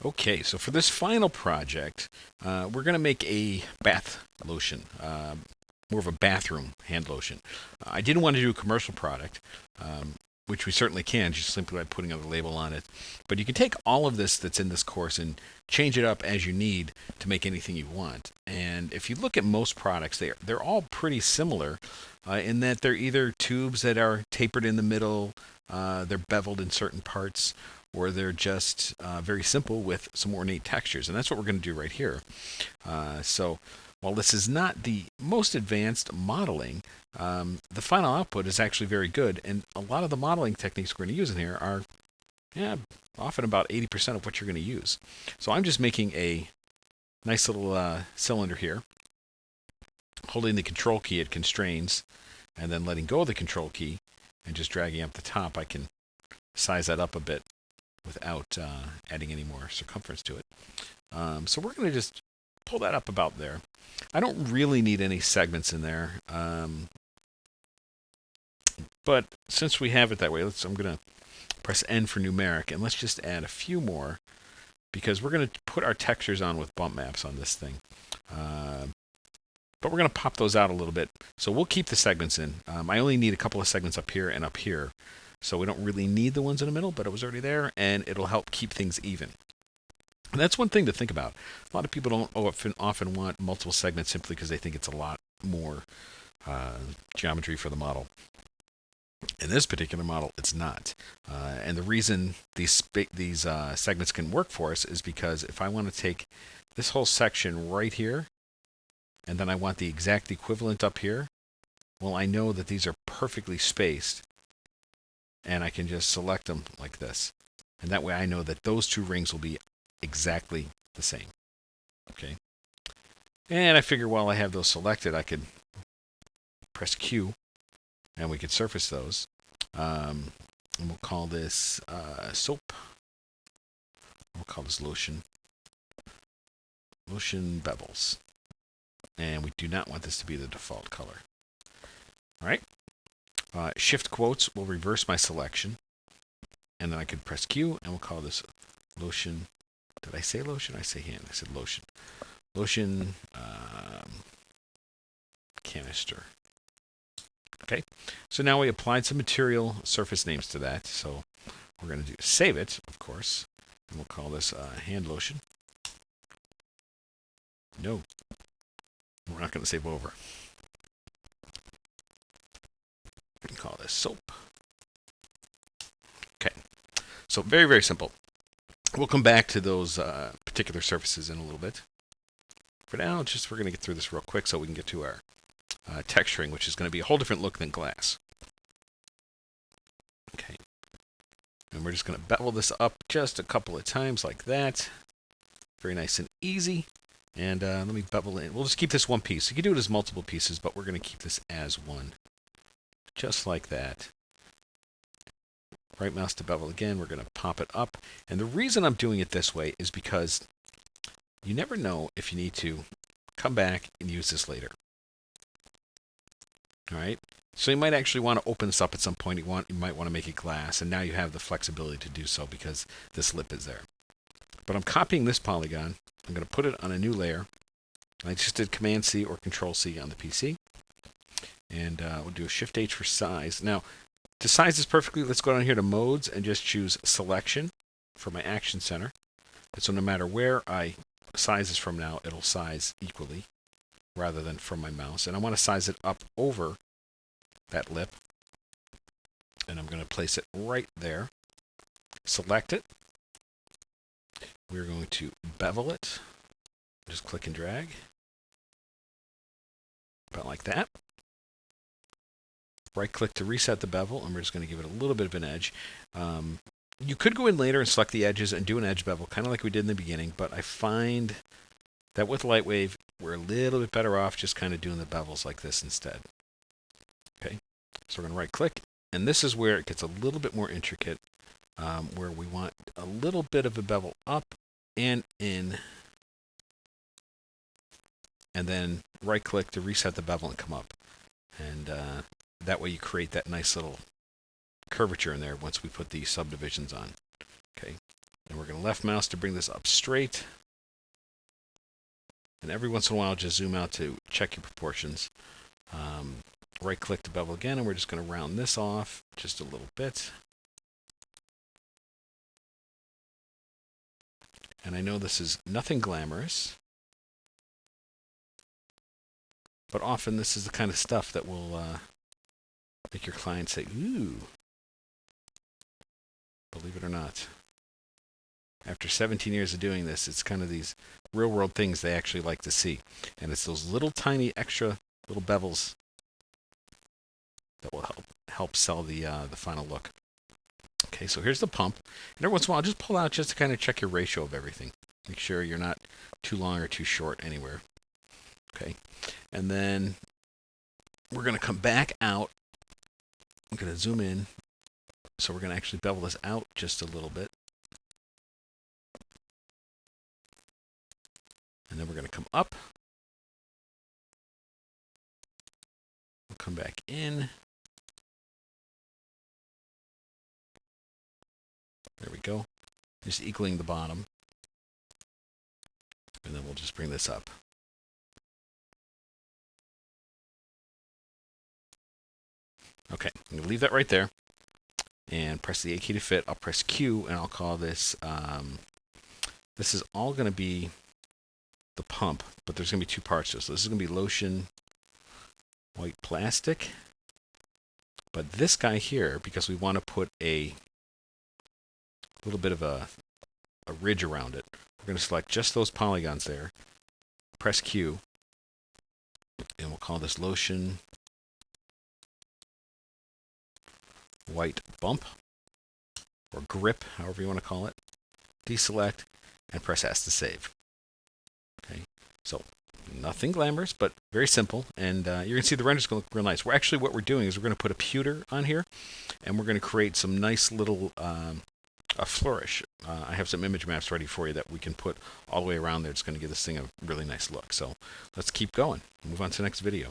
Okay, so for this final project, we're going to make a bath lotion, more of a bathroom hand lotion. I didn't want to do a commercial product, which we certainly can, just simply by putting a label on it. But you can take all of this that's in this course and change it up as you need to make anything you want. And if you look at most products, they're all pretty similar in that they're either tubes that are tapered in the middle, they're beveled in certain parts, or they're just very simple with some ornate textures. And that's what we're going to do right here. So while this is not the most advanced modeling, the final output is actually very good. And a lot of the modeling techniques we're going to use in here are often about 80% of what you're going to use. So I'm just making a nice little cylinder here, holding the control key at constraints, and then letting go of the control key and just dragging up the top. I can size that up a bit without adding any more circumference to it. So we're going to just pull that up about there. I don't really need any segments in there, but since we have it that way, I'm going to press N for numeric, and let's just add a few more, because we're going to put our textures on with bump maps on this thing. But we're going to pop those out a little bit. So we'll keep the segments in. I only need a couple of segments up here and up here. So we don't really need the ones in the middle, but it was already there, and it'll help keep things even. And that's one thing to think about. A lot of people don't often want multiple segments simply because they think it's a lot more geometry for the model. In this particular model, it's not. And the reason these segments can work for us is because if I want to take this whole section right here, and then I want the exact equivalent up here, well, I know that these are perfectly spaced, and I can just select them like this. And that way I know that those two rings will be exactly the same. Okay. And I figure while I have those selected, I could press Q, and we could surface those. And we'll call this soap. We'll call this lotion. Lotion bevels. And we do not want this to be the default color. All right. Shift quotes will reverse my selection. And then I could press Q, and we'll call this lotion. Did I say lotion? I say hand. I said lotion. Lotion canister. Okay. So now we applied some material surface names to that. So we're going to save it, of course. And we'll call this hand lotion. No. We're not going to save over. We can call this soap. Okay. So very, very simple. We'll come back to those particular surfaces in a little bit. For now, we're going to get through this real quick so we can get to our texturing, which is going to be a whole different look than glass. Okay. And we're just going to bevel this up just a couple of times like that. Very nice and easy. And let me bevel in. We'll just keep this one piece. You can do it as multiple pieces, but we're going to keep this as one. Just like that. Right mouse to bevel again. We're going to pop it up. And the reason I'm doing it this way is because you never know if you need to come back and use this later. All right. So you might actually want to open this up at some point. You might want to make it glass, and now you have the flexibility to do so because this lip is there. But I'm copying this polygon. I'm going to put it on a new layer. I just did Command C or Control C on the PC. And we'll do a Shift H for size. Now, to size this perfectly, let's go down here to Modes and just choose Selection for my Action Center. And so no matter where I size this from now, it'll size equally rather than from my mouse. And I want to size it up over that lip. And I'm going to place it right there. Select it. We're going to bevel it. Just click and drag. About like that. Right click to reset the bevel, and we're just going to give it a little bit of an edge. You could go in later and select the edges and do an edge bevel, kind of like we did in the beginning, but I find that with Lightwave, we're a little bit better off just kind of doing the bevels like this instead. Okay, so we're going to right click, and this is where it gets a little bit more intricate, where we want a little bit of a bevel up and in, and then right click to reset the bevel and come up. And that way you create that nice little curvature in there once we put the subdivisions on. Okay, And we're going to left mouse to bring this up straight. And every once in a while, just zoom out to check your proportions. Right click to bevel again, and we're just going to round this off just a little bit. And I know this is nothing glamorous, but often this is the kind of stuff that will make your client say, ooh, believe it or not. After 17 years of doing this, it's kind of these real world things they actually like to see. And it's those little tiny extra little bevels that will help sell the final look. Okay, so here's the pump. And every once in a while, just pull out just to kind of check your ratio of everything. Make sure you're not too long or too short anywhere. Okay, and then we're going to come back out. I'm going to zoom in. So we're going to actually bevel this out just a little bit. And then we're going to come up. We'll come back in. There we go. Just equaling the bottom. And then we'll just bring this up. Okay, I'm going to leave that right there. And press the A key to fit. I'll press Q, and I'll call this, this is all going to be the pump, but there's going to be two parts to this. So this is going to be lotion white plastic. But this guy here, because we want to put a little bit of a ridge around it, we're going to select just those polygons there, press Q, and we'll call this lotion white bump, or grip, however you want to call it. Deselect, and press S to save. Okay, so nothing glamorous, but very simple, and you're going to see the render's going to look real nice. What we're doing is we're going to put a pewter on here, and we're going to create some nice little a flourish. I have some image maps ready for you that we can put all the way around there. It's going to give this thing a really nice look. So let's keep going. Move on to the next video.